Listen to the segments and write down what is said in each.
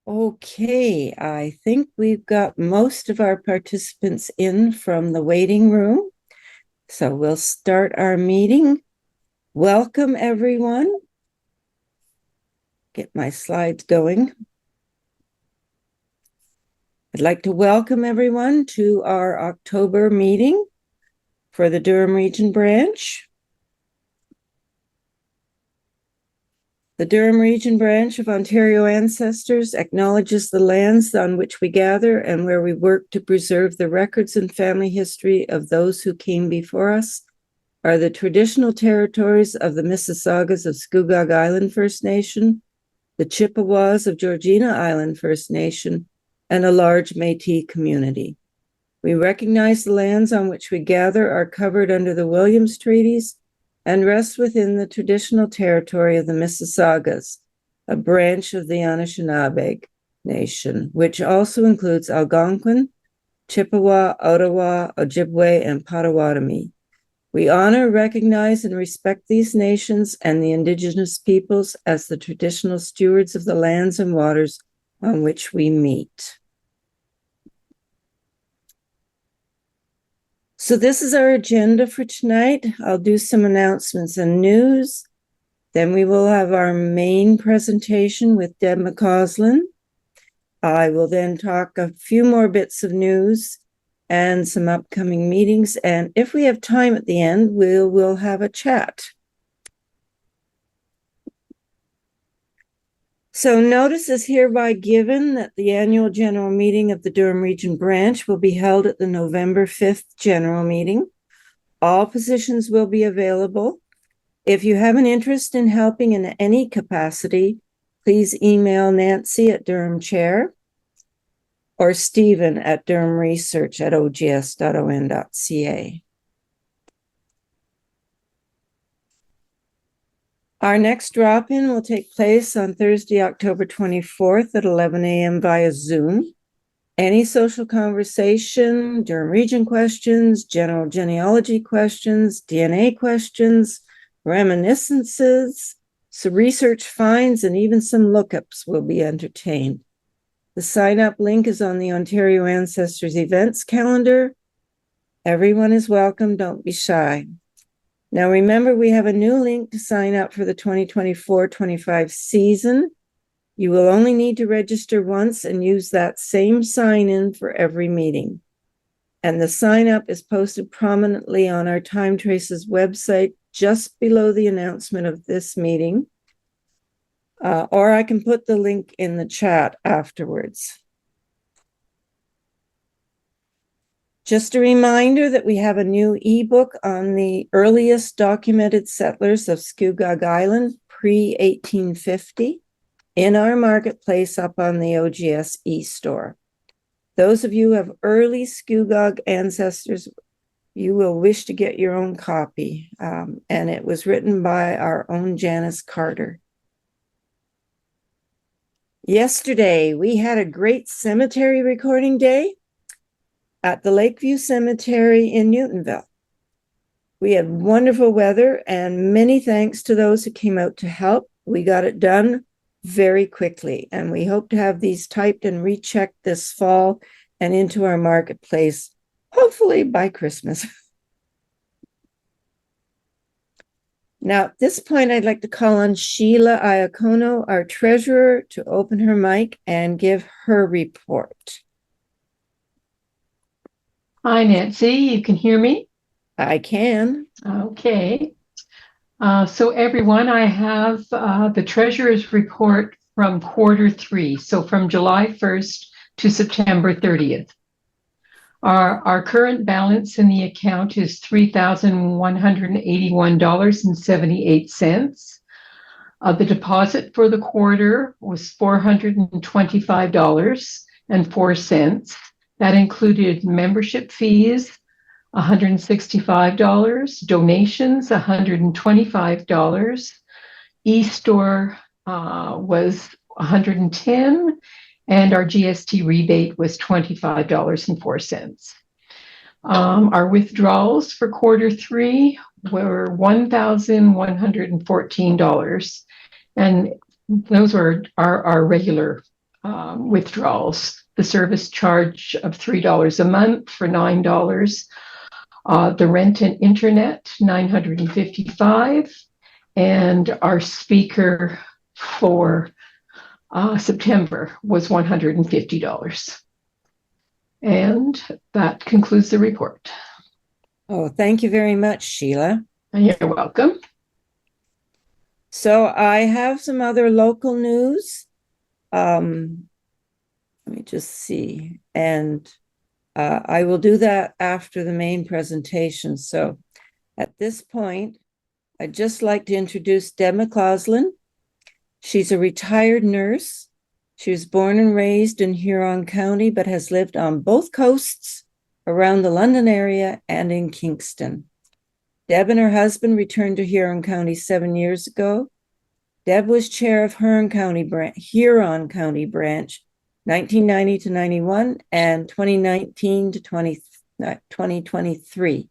Okay, I think we've got most of our participants in from the waiting room. So we'll start our meeting. Welcome, everyone. Get my slides going. I'd like to welcome everyone to our October meeting for the Durham Region Branch. The Durham Region Branch of Ontario Ancestors acknowledges the lands on which we gather and where we work to preserve the records and family history of those who came before us, are the traditional territories of the Mississaugas of Scugog Island First Nation, the Chippewas of Georgina Island First Nation, and a large Métis community. We recognize the lands on which we gather are covered under the Williams Treaties and rest within the traditional territory of the Mississaugas, a branch of the Anishinaabe Nation, which also includes Algonquin, Chippewa, Ottawa, Ojibwe, and Potawatomi. We honor, recognize, and respect these nations and the Indigenous peoples as the traditional stewards of the lands and waters on which we meet. So this is our agenda for tonight. I'll do some announcements and news. Then we will have our main presentation with Deb McCausland. I will then talk a few more bits of news and some upcoming meetings. And if we have time at the end, we'll have a chat. So notice is hereby given that the annual general meeting of the Durham Region Branch will be held at the November 5th general meeting. All positions will be available. If you have an interest in helping in any capacity, please email Nancy at Durham Chair or Stephen at durhamresearch@ogs.on.ca. Our next drop-in will take place on Thursday, October 24th at 11 a.m. via Zoom. Any social conversation, Durham Region questions, general genealogy questions, DNA questions, reminiscences, some research finds, and even some lookups will be entertained. The sign-up link is on the Ontario Ancestors events calendar. Everyone is welcome. Don't be shy. Now, remember, we have a new link to sign up for the 2024-25 season. You will only need to register once and use that same sign-in for every meeting. And the sign-up is posted prominently on our Time Traces website just below the announcement of this meeting. Or I can put the link in the chat afterwards. Just a reminder that we have a new ebook on the earliest documented settlers of Scugog Island pre-1850 in our marketplace up on the OGS e-store. Those of you who have early Scugog ancestors, you will wish to get your own copy. And it was written by our own Janice Carter. Yesterday, we had a great cemetery recording day at the Lakeview Cemetery in Newtonville. We had wonderful weather and many thanks to those who came out to help. We got it done very quickly, and we hope to have these typed and rechecked this fall and into our marketplace, hopefully by Christmas. Now, at this point, I'd like to call on Sheila Iacono, our treasurer, to open her mic and give her report. Hi, Nancy. You can hear me? I can. Okay. So everyone, I have the treasurer's report from quarter 3, so from July 1st to September 30th. Our current balance in the account is $3,181.78. The deposit for the quarter was $425.04. That included membership fees, $165, donations, $125, e-store was $110, and our GST rebate was $25.04. Our withdrawals for quarter 3 were $1,114, and those were our regular withdrawals. The service charge of $3 a month for $9. The rent and internet, $955. And our speaker for September was $150. And that concludes the report. Oh, thank you very much, Sheila. You're welcome. So I have some other local news. Let me just see. And I will do that after the main presentation. So at this point, I'd just like to introduce Deb McCausland. She's a retired nurse. She was born and raised in Huron County, but has lived on both coasts, around the London area, and in Kingston. Deb and her husband returned to Huron County 7 years ago. Deb was chair of Huron County branch, 1990 to 91 and 2019 to 2023.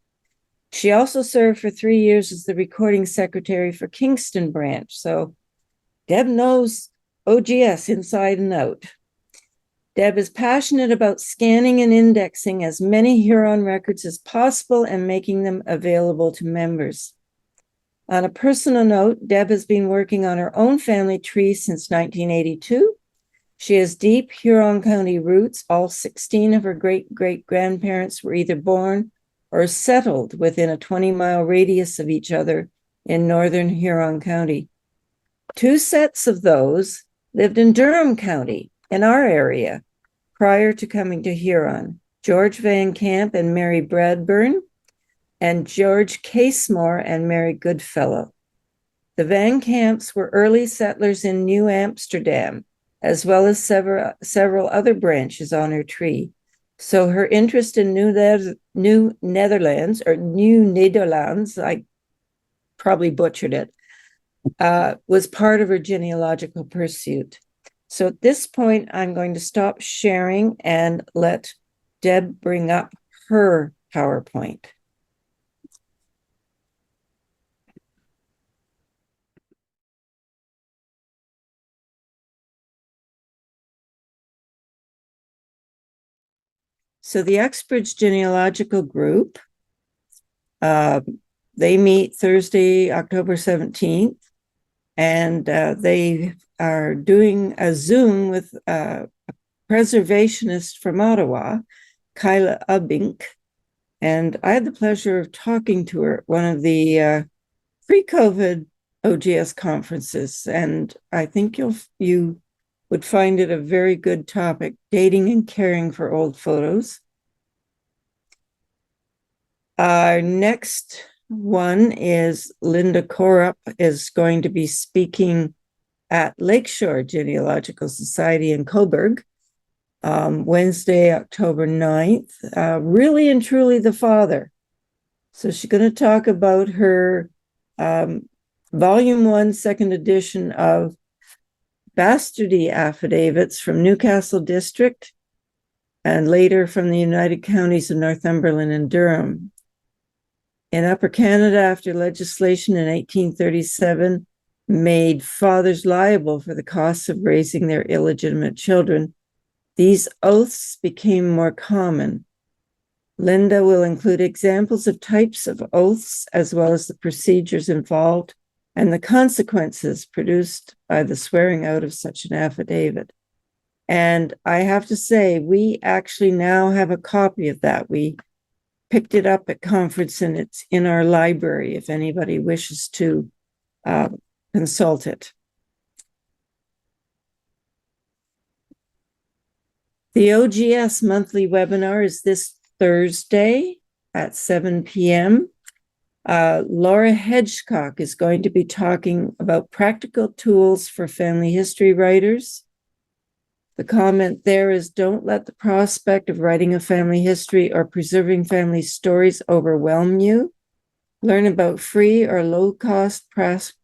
She also served for 3 years as the recording secretary for Kingston branch. So Deb knows OGS inside and out. Deb is passionate about scanning and indexing as many Huron records as possible and making them available to members. On a personal note, Deb has been working on her own family tree since 1982. She has deep Huron County roots. All 16 of her great-great-grandparents were either born or settled within a 20-mile radius of each other in northern Huron County. 2 sets of those lived in Durham County, in our area, prior to coming to Huron. George Van Camp and Mary Bradburn, and George Casemore and Mary Goodfellow. The Van Camps were early settlers in New Amsterdam, as well as several other branches on her tree. So her interest in New Netherlands, I probably butchered it, was part of her genealogical pursuit. So at this point, I'm going to stop sharing and let Deb bring up her PowerPoint. So the Uxbridge Genealogical Group, they meet Thursday, October 17th, and they are doing a Zoom with a preservationist from Ottawa, Kyla Ubbink, and I had the pleasure of talking to her at one of the pre-COVID OGS conferences, and I think you would find it a very good topic, dating and caring for old photos. Our next one is Linda Korup is going to be speaking at Lakeshore Genealogical Society in Coburg, Wednesday, October 9th, really and truly the father. So she's going to talk about her Volume 1, second edition of bastardy affidavits from Newcastle District and later from the United Counties of Northumberland and Durham. In Upper Canada, after legislation in 1837 made fathers liable for the costs of raising their illegitimate children, these oaths became more common. Linda will include examples of types of oaths as well as the procedures involved and the consequences produced by the swearing out of such an affidavit. And I have to say, we actually now have a copy of that. We picked it up at conference and it's in our library if anybody wishes to consult it. The OGS monthly webinar is this Thursday at 7 p.m. Laura Hedgecock is going to be talking about practical tools for family history writers. The comment there is, don't let the prospect of writing a family history or preserving family stories overwhelm you. Learn about free or low-cost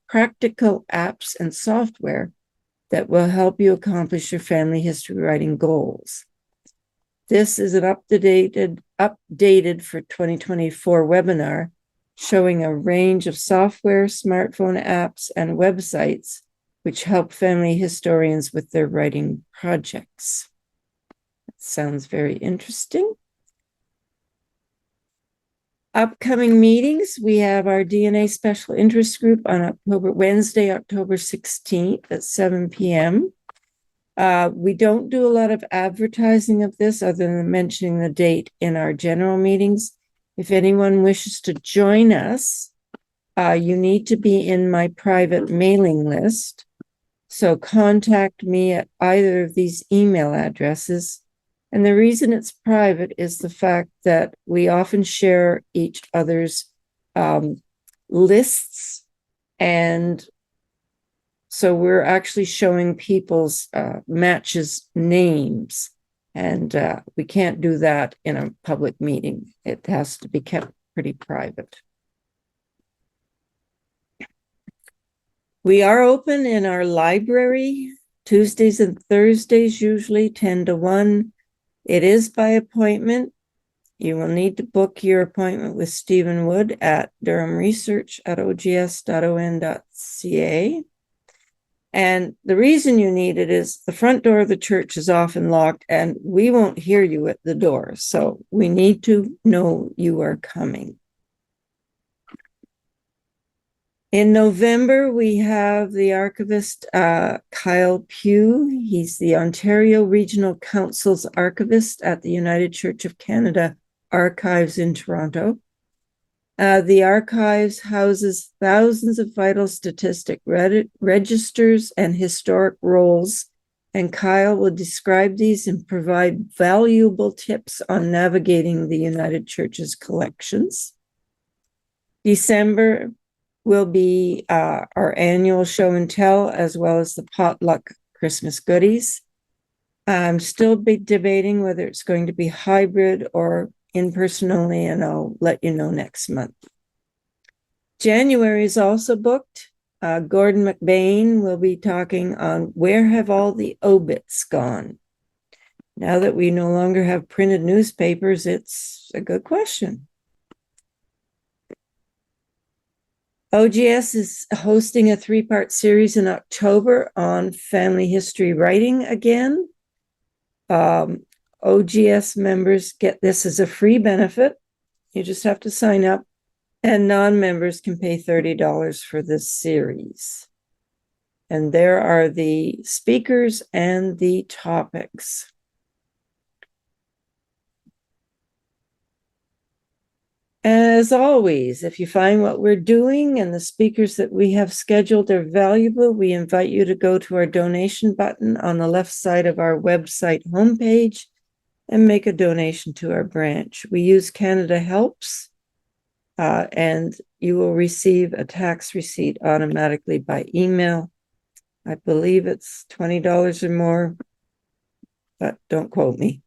practical apps and software that will help you accomplish your family history writing goals. This is an updated for 2024 webinar showing a range of software, smartphone apps, and websites which help family historians with their writing projects. That sounds very interesting. Upcoming meetings, we have our DNA Special Interest Group on Wednesday, October 16th at 7 p.m. We don't do a lot of advertising of this other than mentioning the date in our general meetings. If anyone wishes to join us, you need to be in my private mailing list. So contact me at either of these email addresses. And the reason it's private is the fact that we often share each other's lists. And so we're actually showing people's matches names. And we can't do that in a public meeting. It has to be kept pretty private. We are open in our library Tuesdays and Thursdays, usually 10 to 1. It is by appointment. You will need to book your appointment with Stephen Wood at Durham Research at ogs.on.ca. And the reason you need it is the front door of the church is often locked and we won't hear you at the door. So we need to know you are coming. In November, we have the archivist Kyle Pugh. He's the Ontario Regional Council's archivist at the United Church of Canada Archives in Toronto. The archives houses thousands of vital statistic registers and historic rolls, and Kyle will describe these and provide valuable tips on navigating the United Church's collections. December will be our annual show and tell, as well as the potluck Christmas goodies. I'm still debating whether it's going to be hybrid or in person only, and I'll let you know next month. January is also booked. Gordon McBain will be talking on where have all the obits gone? Now that we no longer have printed newspapers, it's a good question. OGS is hosting a 3-part series in October on family history writing again. OGS members get this as a free benefit. You just have to sign up, and non-members can pay $30 for this series. And there are the speakers and the topics. As always, if you find what we're doing and the speakers that we have scheduled are valuable, we invite you to go to our donation button on the left side of our website homepage and make a donation to our branch. We use Canada Helps, and you will receive a tax receipt automatically by email. I believe it's $20 or more, but don't quote me.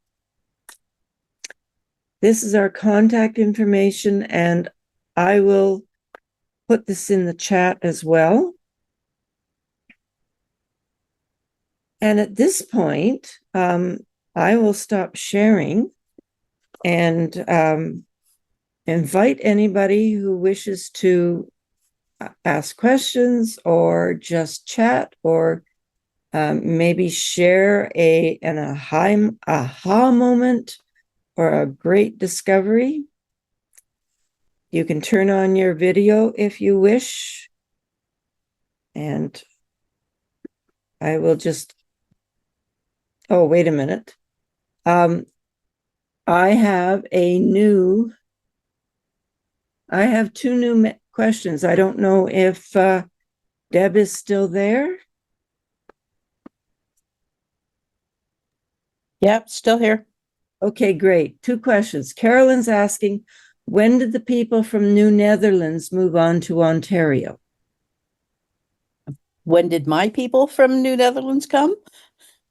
This is our contact information, and I will put this in the chat as well. And at this point, I will stop sharing and invite anybody who wishes to ask questions or just chat or maybe share an aha moment or a great discovery. You can turn on your video if you wish. And I will just, oh, wait a minute. I have two new questions. I don't know if Deb is still there. Yep, still here. Okay, great. 2 questions. Carolyn's asking, when did the people from New Netherlands move on to Ontario? When did my people from New Netherlands come?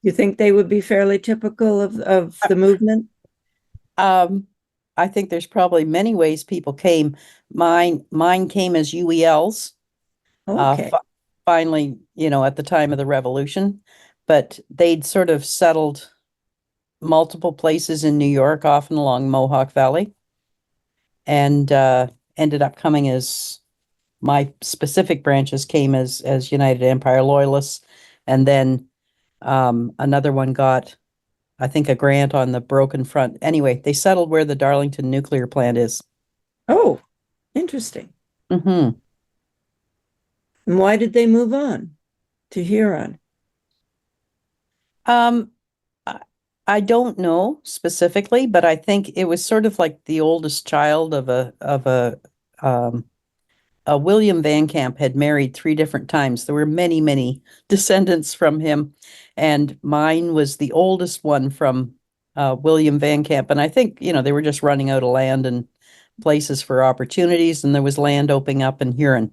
You think they would be fairly typical of the movement? I think there's probably many ways people came. Mine came as UELs. Okay. Finally, at the time of the revolution, but they'd sort of settled multiple places in New York, often along Mohawk Valley, and ended up coming as my specific branches came as United Empire Loyalists, and then another one got, I think, a grant on the Broken Front. Anyway, they settled where the Darlington nuclear plant is. Oh, interesting. Mm-hmm. And why did they move on to Huron? Um, I don't know specifically, but I think it was sort of like the oldest child of a William Van Camp had married 3 different times. There were many, many descendants from him, and mine was the oldest one from William Van Camp. And I think, they were just running out of land and places for opportunities, and there was land opening up in Huron.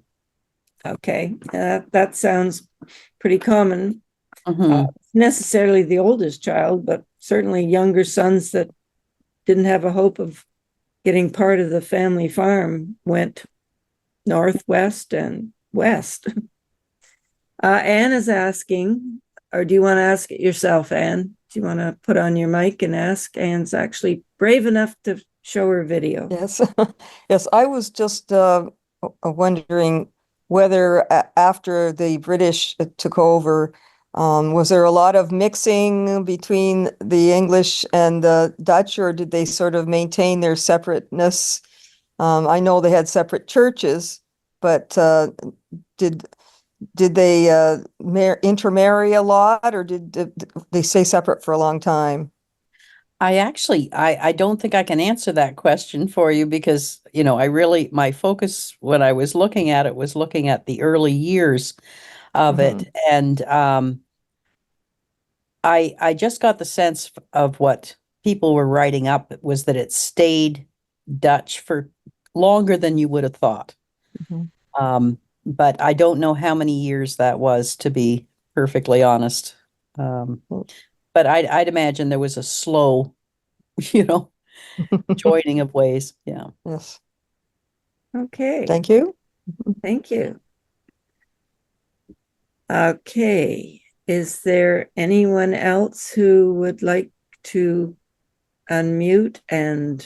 Okay, that sounds pretty common. Mhm. Necessarily the oldest child, but certainly younger sons that didn't have a hope of getting part of the family farm went north, west, and west. Anne is asking, or do you want to ask it yourself, Anne? Do you want to put on your mic and ask? Anne's actually brave enough to show her video. Yes, yes. I was just wondering whether after the British took over, was there a lot of mixing between the English and the Dutch, or did they sort of maintain their separateness? I know they had separate churches, but did they intermarry a lot, or did they stay separate for a long time? I don't think I can answer that question for you because, my focus when I was looking at it was looking at the early years of it. And I just got the sense of what people were writing up was that it stayed Dutch for longer than you would have thought. But I don't know how many years that was, to be perfectly honest. But I'd imagine there was a slow, joining of ways. Yeah. Yes. Okay. Thank you. Thank you. Okay. Is there anyone else who would like to unmute and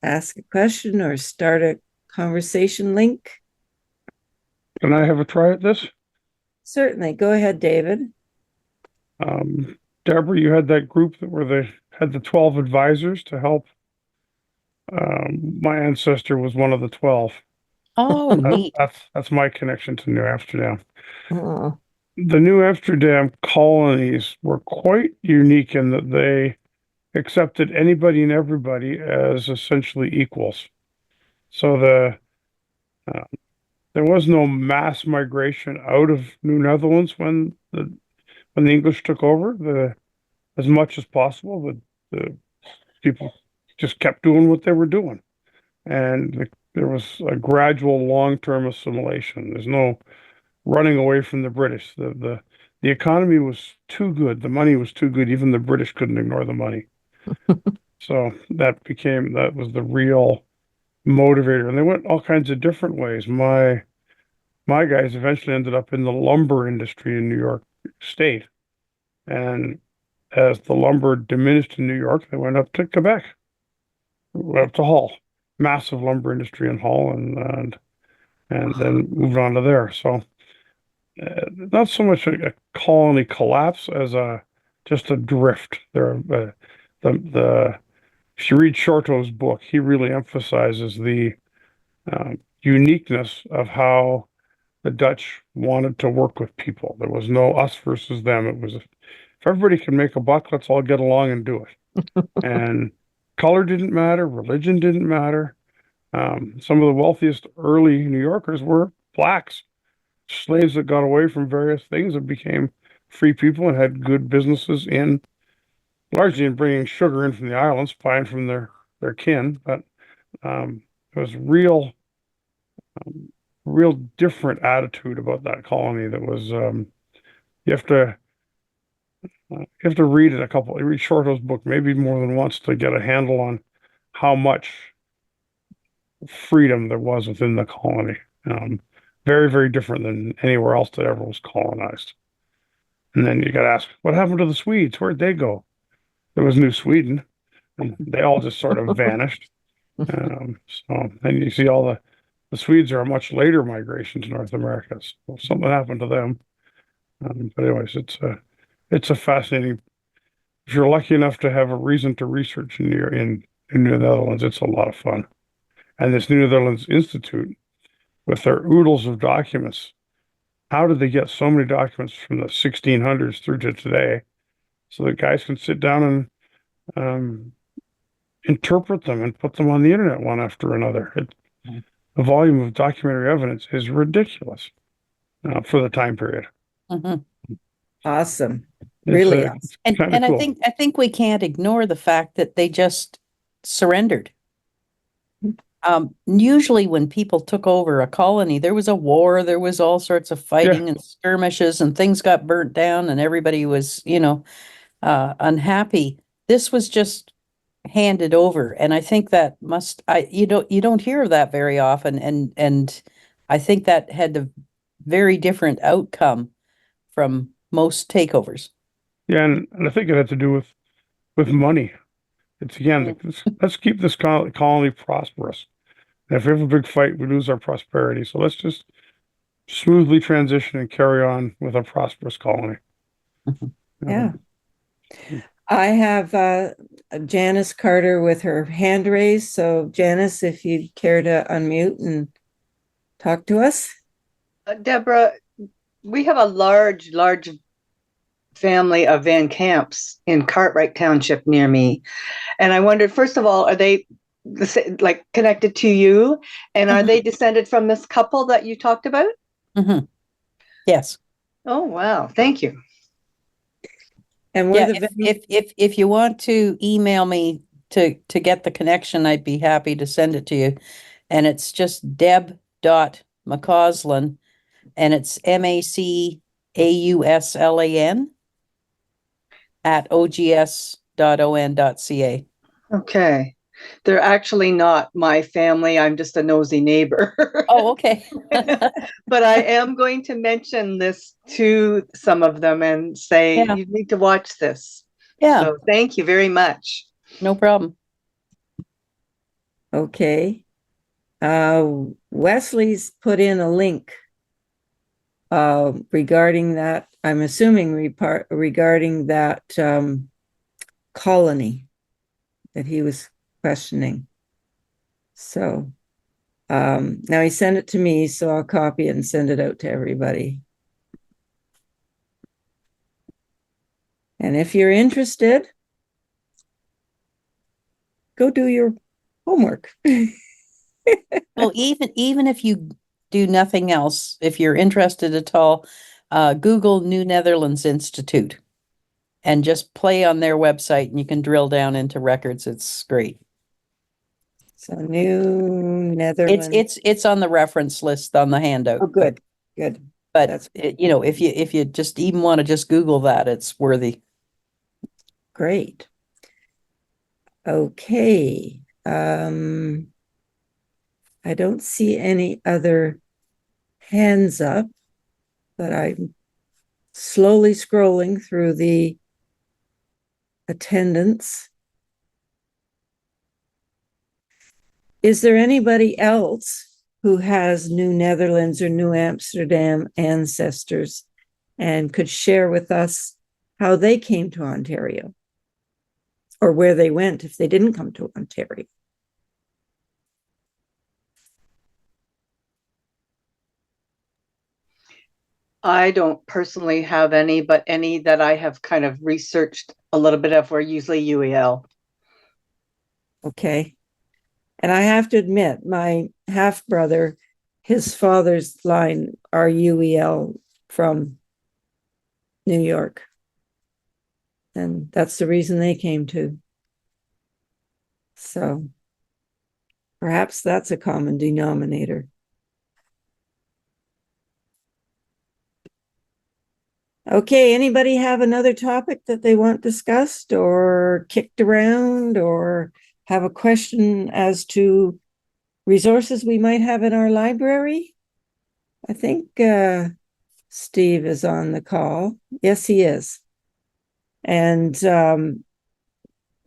ask a question or start a conversation link? Can I have a try at this? Certainly. Go ahead, David. Deborah, you had that group that had the 12 advisors to help. My ancestor was one of the 12. Oh, neat. That's my connection to New Amsterdam. Uh, The New Amsterdam colonies were quite unique in that they accepted anybody and everybody as essentially equals. So there was no mass migration out of New Netherlands when the English took over. As much as possible, the people just kept doing what they were doing, and there was a gradual long-term assimilation. There's no running away from the British. The economy was too good. The money was too good. Even the British couldn't ignore the money. So that was the real motivator. And they went all kinds of different ways. My guys eventually ended up in the lumber industry in New York State. And as the lumber diminished in New York, they went up to Quebec, went up to Hull, massive lumber industry in Hull, and then moved on to there. So not so much a colony collapse as just a drift. If you read Shorto's book, he really emphasizes the uniqueness of how the Dutch wanted to work with people. There was no us versus them. It was, if everybody can make a buck, let's all get along and do it. And color didn't matter, religion didn't matter. Some of the wealthiest early New Yorkers were blacks, slaves that got away from various things and became free people and had good businesses largely in bringing sugar in from the islands, buying from their kin. But it was real different attitude about that colony. That was you have to read read Shorto's book maybe more than once to get a handle on how much freedom there was within the colony. Very, very different than anywhere else that ever was colonized. And then you got to ask, what happened to the Swedes? Where'd they go? There was New Sweden, and they all just sort of vanished. So, and you see all The Swedes are a much later migration to North America, so something happened to them. But anyways, it's a fascinating. If you're lucky enough to have a reason to research in New Netherlands, it's a lot of fun. And this New Netherlands Institute, with their oodles of documents, how did they get so many documents from the 1600s through to today, so that guys can sit down and interpret them and put them on the internet one after another? The volume of documentary evidence is ridiculous for the time period. Mhm. Awesome. It's, Really uh, awesome. it's And kind of and cool. I think we can't ignore the fact that they just surrendered. Usually when people took over a colony, there was a war, there was all sorts of fighting and skirmishes, and things got burnt down, and everybody was, unhappy. This was just handed over, and I think that you don't hear of that very often, and I think that had a very different outcome from most takeovers. Yeah, and I think it had to do with money. It's again, let's keep this colony prosperous. And if we have a big fight, we lose our prosperity. So let's just smoothly transition and carry on with a prosperous colony. Yeah. I have Janice Carter with her hand raised. So Janice, if you'd care to unmute and talk to us. Deborah, we have a large family of Van Camps in Cartwright Township near me. And I wondered, first of all, are they like connected to you? And are they descended from this couple that you talked about? Mm-hmm. Yes. Oh, wow. Thank you. And Yeah, if you want to email me to get the connection, I'd be happy to send it to you. And it's just deb.mccauslan, and it's MACAUSLAN @ogs.on.ca. Okay. They're actually not my family. I'm just a nosy neighbor. Oh, okay. But I am going to mention this to some of them and say, Yeah. you need to watch this. Yeah, So thank you very much. no problem. Okay. Wesley's put in a link regarding that. I'm assuming regarding that colony that he was questioning. So now he sent it to me, so I'll copy it and send it out to everybody. And if you're interested, go do your homework. Well, even if you do nothing else, if you're interested at all, Google New Netherlands Institute and just play on their website, and you can drill down into records. It's great. So New Netherlands. It's on the reference list on the handout. Oh, good, good. But if you just even want to just Google that, it's worthy. Great. Okay. I don't see any other hands up, but I'm slowly scrolling through the attendance. Is there anybody else who has New Netherlands or New Amsterdam ancestors and could share with us how they came to Ontario or where they went if they didn't come to Ontario? I don't personally have any, but any that I have kind of researched a little bit of were usually UEL. Okay. And I have to admit, my half brother, his father's line are UEL from New York. And that's the reason they came to. So perhaps that's a common denominator. Okay, anybody have another topic that they want discussed or kicked around or have a question as to resources we might have in our library? I think Steve is on the call. Yes, he is. And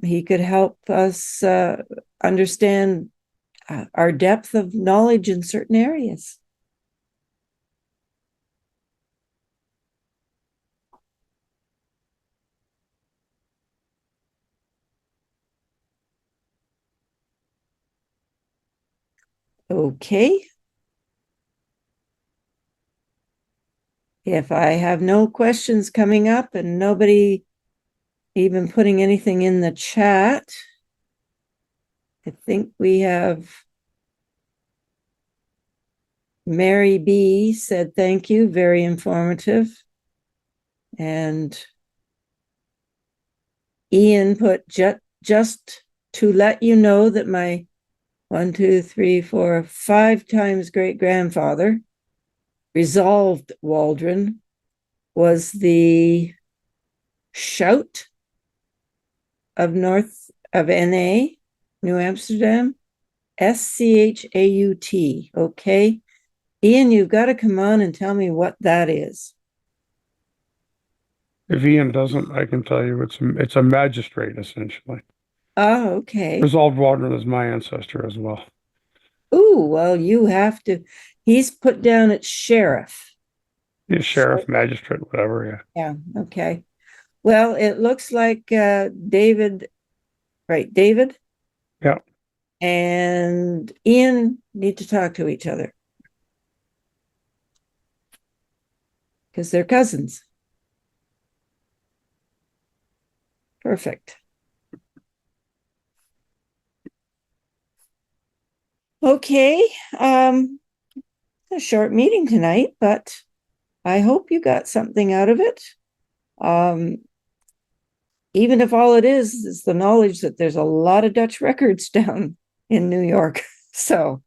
he could help us understand our depth of knowledge in certain areas. Okay. If I have no questions coming up and nobody even putting anything in the chat, I think we have Mary B said thank you, very informative. And Ian put just to let you know that my 1, 2, 3, 4, 5 times great grandfather, resolved Waldron, was the shout of North of NA, New Amsterdam, SCHAUT. Okay. Ian, you've got to come on and tell me what that is. If Ian doesn't, I can tell you it's a magistrate essentially. Oh, okay. Resolved Waldron is my ancestor as well. Ooh, well, you have to. He's put down at sheriff. Yeah, sheriff, magistrate, whatever. Yeah. Yeah. Okay. Well, it looks like David, right? David. Yeah. And Ian need to talk to each other because they're cousins. Perfect. Okay. A short meeting tonight, but I hope you got something out of it. Even if all it is the knowledge that there's a lot of Dutch records down in New York. So,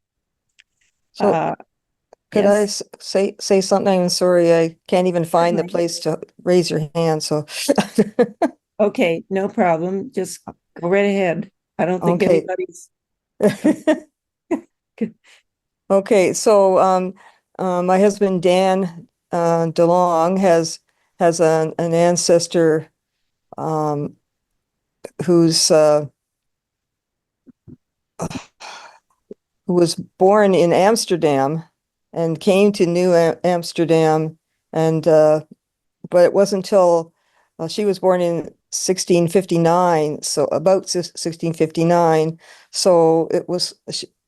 So could yes. I say something? I'm sorry, I can't even find the Sure. place to raise your hand, so. Okay, no problem. Just go right ahead. I don't think Okay. anybody's. Okay, so my husband Dan DeLong has an ancestor who's who was born in Amsterdam and came to New Amsterdam, and but it wasn't until she was born in 1659, so about 1659. So it was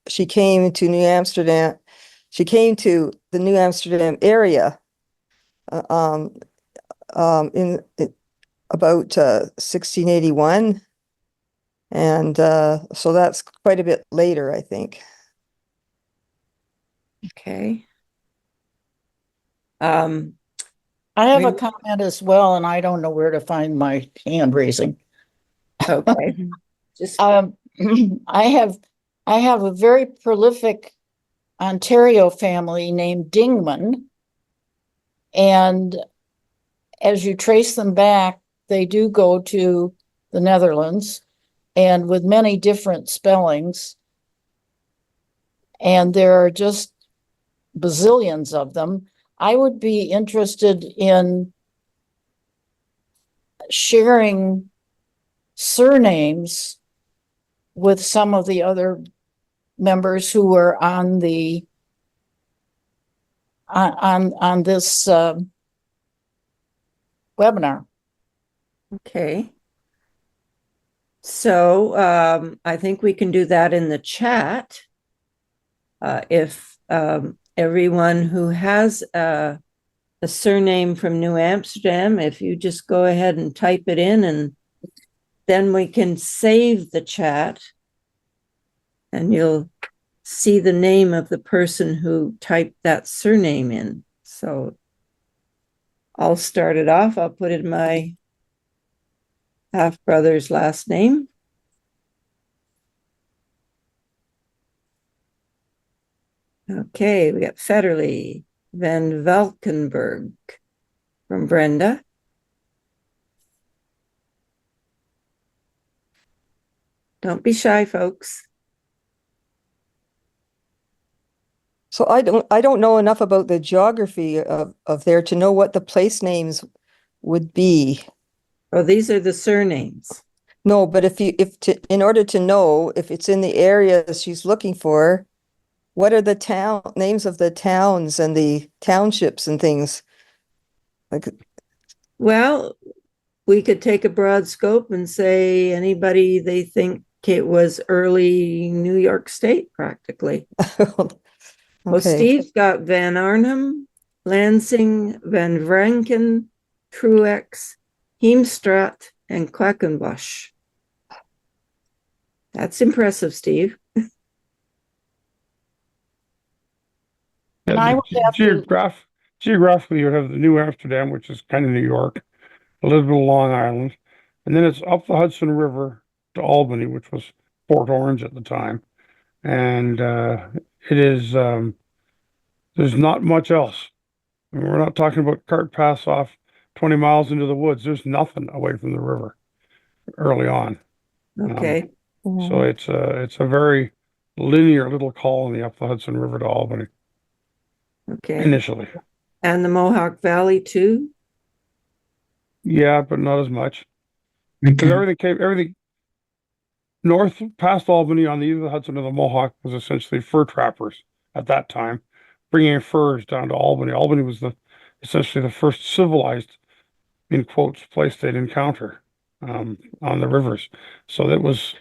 she came to New Amsterdam. She came to the New Amsterdam area in about 1681, and so that's quite a bit later, I think. Okay. I have a Rem- comment as well, and I don't know where to find my hand raising. Okay. Just I have a very prolific Ontario family named Dingman, and as you trace them back, they do go to the Netherlands, and with many different spellings, and there are just bazillions of them. I would be interested in sharing surnames with some of the other members who were on the on this webinar. okay. So I think we can do that in the chat. If everyone who has a surname from New Amsterdam, if you just go ahead and type it in, and then we can save the chat and you'll see the name of the person who typed that surname in. So I'll start it off. I'll put in my half-brother's last name. Okay, we got Federley, Van Valkenburg from Brenda. Don't be shy, folks. So I don't know enough about the geography of there to know what the place names would be. Oh, these are the surnames. No, but in order to know if it's in the area she's looking for, what are the names of the towns and the townships and things? Like, Well, we could take a broad scope and say anybody they think it was early New York State, practically. Well, okay, Steve's got Van Arnhem, Lansing, Van Vranken, Truex, Heemstraat, and Quackenbush. That's impressive, Steve. And I would have to, Geographically, you have the New Amsterdam, which is kind of New York, a little bit of Long Island, and then it's up the Hudson River to Albany, which was Port Orange at the time. And it is, there's not much else. I mean, we're not talking about cart paths off 20 miles into the woods. There's nothing away from the river early on. Okay, So it's a very linear little colony up the Hudson River to Albany okay. initially. And the Mohawk Valley too? Yeah, but not as much. Because everything north past Albany on the either the Hudson or the Mohawk was essentially fur trappers at that time, bringing furs down to Albany. Albany was essentially the first civilized, in quotes, place they'd encounter on the rivers. So it was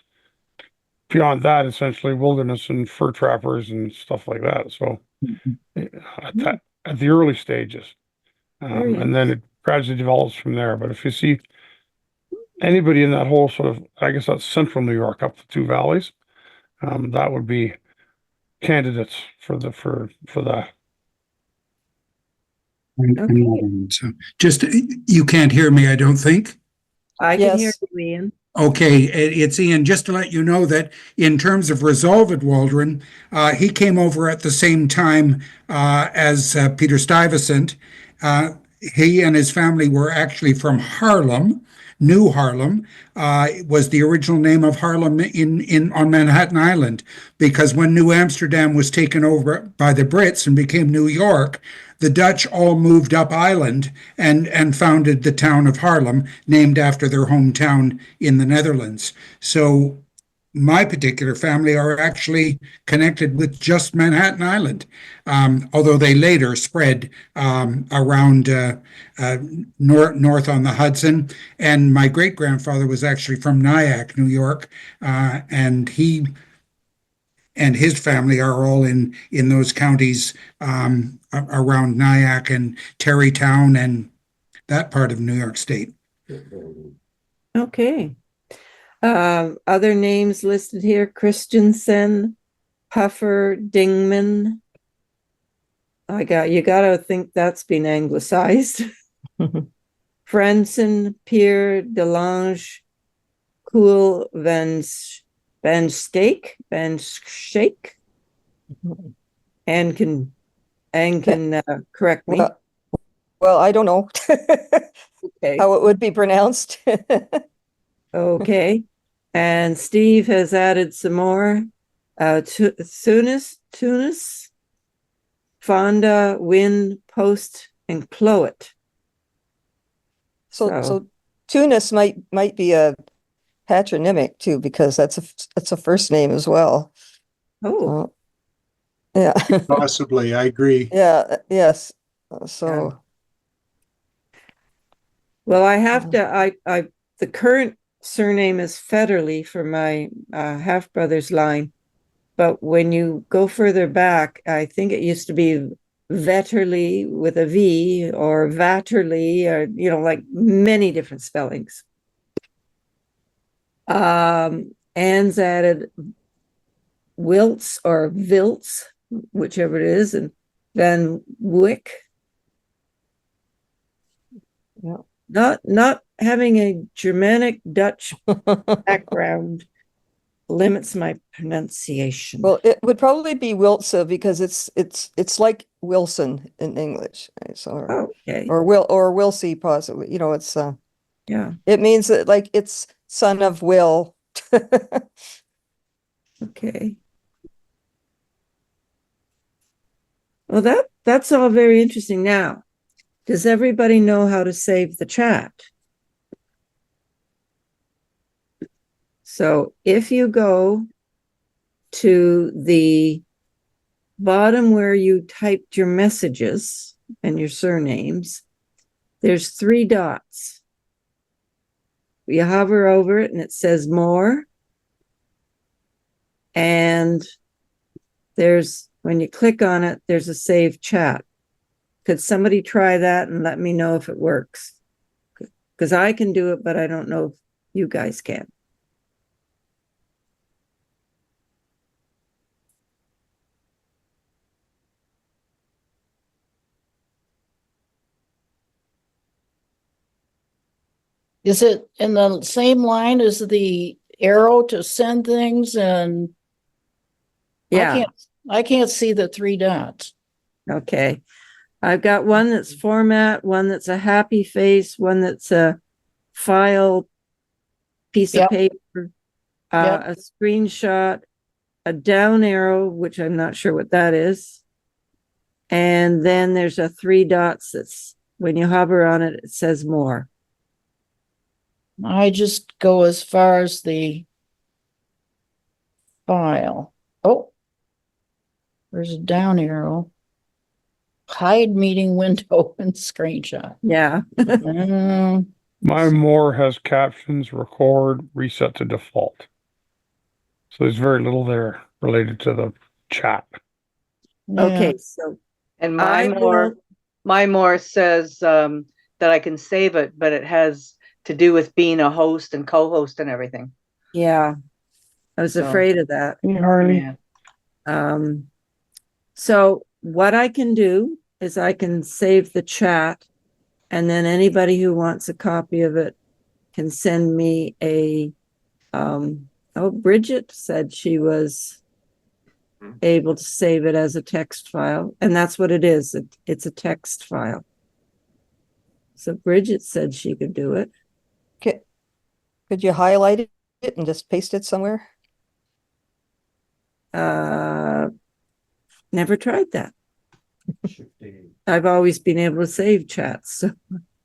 beyond that, essentially wilderness and fur trappers and stuff like that. So at the early stages, Very and then it gradually develops from there. But if you see anybody in that whole sort of, I guess that's central New York up the two valleys, that would be candidates for that. Okay. So just, you can't hear me, I don't think. I can hear Yes. you, Ian. Okay, it's Ian. Just to let you know that in terms of Resolved Waldron, he came over at the same time as Peter Stuyvesant. He and his family were actually from Harlem. New Harlem was the original name of Harlem on Manhattan Island, because when New Amsterdam was taken over by the Brits and became New York, the Dutch all moved up island and founded the town of Haarlem, named after their hometown in the Netherlands. So my particular family are actually connected with just Manhattan Island, although they later spread around north on the Hudson. And my great-grandfather was actually from Nyack, New York, and he and his family are all in those counties around Nyack and Tarrytown and that part of New York State. Okay. Other names listed here: Christensen, Puffer, Dingman. You gotta think that's been anglicized. Franson, Pierre, Delange, Cool, Van Schake, and can correct me. well, I don't know Okay. how it would be pronounced. Okay. And Steve has added some more. Tunis, Fonda, Wynn, Post, and Cloet. So Tunis might be a patronymic too, because that's a first name as well. Oh, Yeah. Possibly, I agree. Yeah, yes. So well, I have to, the current surname is Federley for my half brother's line. But when you go further back, I think it used to be Vetterly with a V or Vatterly, or, like many different spellings. Anne's added Wilts or Vilts, whichever it is, and Van Wyck. Yeah. Not having a Germanic Dutch background limits my pronunciation. well, it would probably be Wiltse because it's like Wilson in English, right? So Okay. or Wilsey possibly. It's Yeah. it means that like it's son of Will. Okay. Well, that's all very interesting. Now, does everybody know how to save the chat? So if you go to the bottom where you typed your messages and your surnames, there's 3 dots. You hover over it and it says more. And when you click on it, there's a save chat. Could somebody try that and let me know if it works? Because I can do it, but I don't know if you guys can. Is it in the same line as the arrow to send things? And Yeah, I can't see the 3 dots. okay. I've got one that's format, one that's a happy face, one that's a file piece of Yep. paper, Yep. a screenshot, a down arrow, which I'm not sure what that is. And then there's a 3 dots that's, when you hover on it, it says more. I just go as far as the file. Oh, there's a down arrow. Hide meeting window and screenshot. Yeah. Mm, My more has captions, record, reset to default. So there's very little there related to the chat. yeah. Okay, so And I will, my more says that I can save it, but it has to do with being a host and co-host and everything. yeah, I was So- afraid of that. Hey, Harley. Yeah. So what I can do is I can save the chat, and then anybody who wants a copy of it can send me Bridget said she was able to save it as a text file, and that's what it is. It's a text file. So Bridget said she could do it. Could you highlight it and just paste it somewhere? Never tried that. I've always been able to save chats, so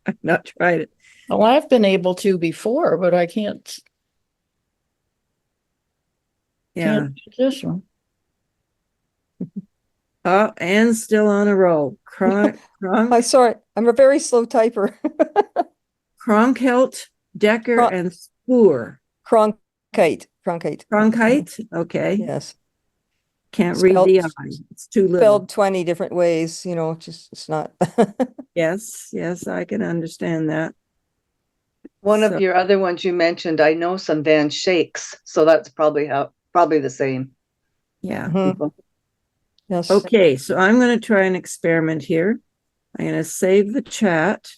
I've not tried it. Well, I've been able to before, but I can't Yeah. do this one. Oh, and still on a roll. I saw it. I'm a very slow typer. Cronkelt, Decker, and Spoor. Cronkite. Cronkite? Okay. Yes. Can't read the Spelled- I. It's too little. Spelled 20 different ways, just it's not. Yes, I can understand that. One So- of your other ones you mentioned, I know some Van Shakes, so that's probably the same. Yeah. Mhm. people. Yes. Okay, so I'm going to try an experiment here. I'm going to save the chat.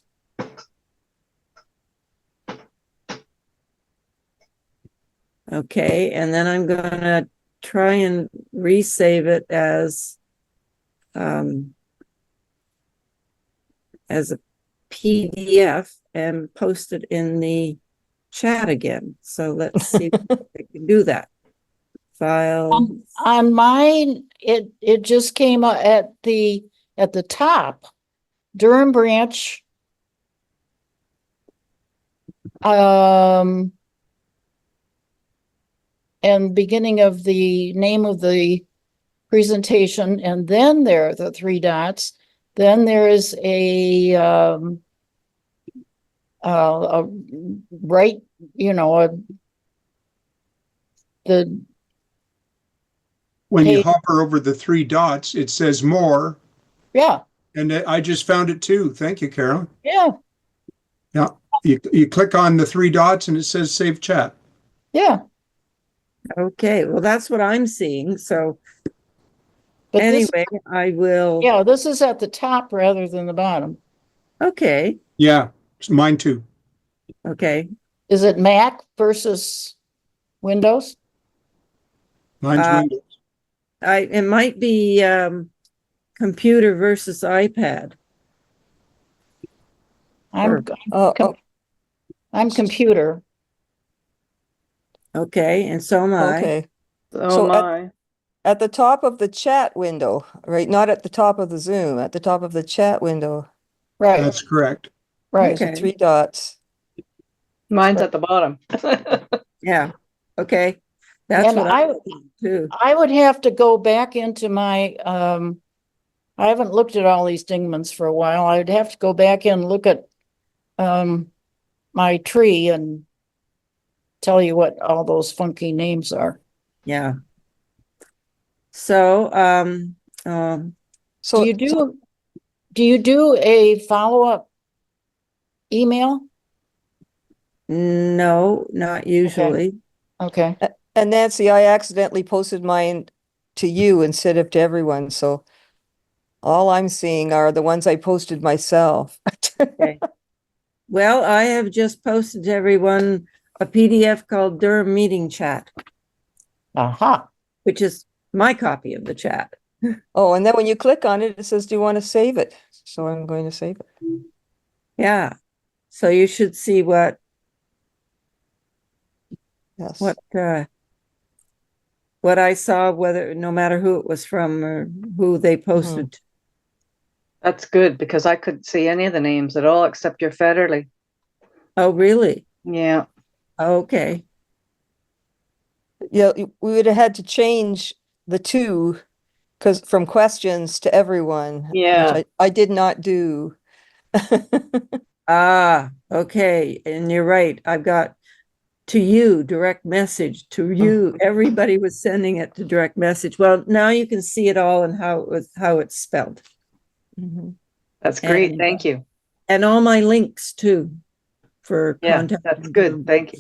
Okay, and then I'm going to try and resave it as a PDF and post it in the chat again. So let's see if I can do that. File. On mine, it just came at the top. Durham branch. And beginning of the name of the presentation, and then there are the 3 dots. Then there is a right, the When you Hey. hover over the 3 dots, it says more, yeah, and I just found it too. Thank you, Carolyn. yeah, Yeah, you click on the 3 dots and it says save chat. yeah. Okay, well, that's what I'm seeing. So But this, anyway, I will. yeah, this is at the top rather than the bottom. Okay, Yeah, it's mine too. okay. Is it Mac versus Windows? Mine's Uh, Windows. It might be computer versus iPad. I'm Oh, I'm computer. Okay, and so am I. okay. Oh So my. At the top of the chat window, right? Not at the top of the Zoom, at the top of the chat window, Right, That's correct. right. there's Okay. 3 dots. Mine's at the bottom. Yeah. Okay, that's And what I do. I would have to go back into my, I haven't looked at all these Dingmans for a while. I'd have to go back and look at, my tree and tell you what all those funky names are. Yeah. So, So, Do you do a follow-up email? no, not usually. Okay, and Nancy, I accidentally posted mine to you instead of to everyone, so all I'm seeing are the ones I posted myself. Okay. Well, I have just posted to everyone a PDF called Durham Meeting Chat, aha, which is my copy of the chat. Oh, and then when you click on it, it says, do you want to save it? So I'm going to save it. Yeah. So you should see Yes. what I saw, whether no matter who it was from or who they posted. That's good because I couldn't see any of the names at all except your Federley. Oh, really? Yeah. Okay. Yeah, we would have had to change the two because from questions to everyone, Yeah. which I did not do. Ah, okay. And you're right. I've got to you, direct message to you. Everybody was sending it to direct message. Well, now you can see it all and how it's spelled. Mhm. That's great. And- Thank you. And all my links too for Yeah, contact. that's good. Thank you.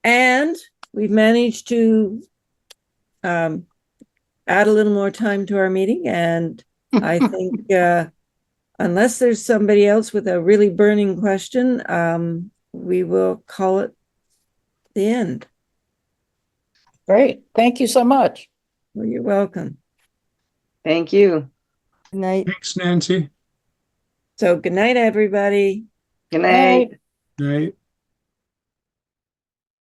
And we've managed to add a little more time to our meeting. And I think unless there's somebody else with a really burning question, we will call it the end. great. Thank you so much. Well, you're welcome. Thank you. Good night. Thanks, Nancy. So good night, everybody. Good night. Night.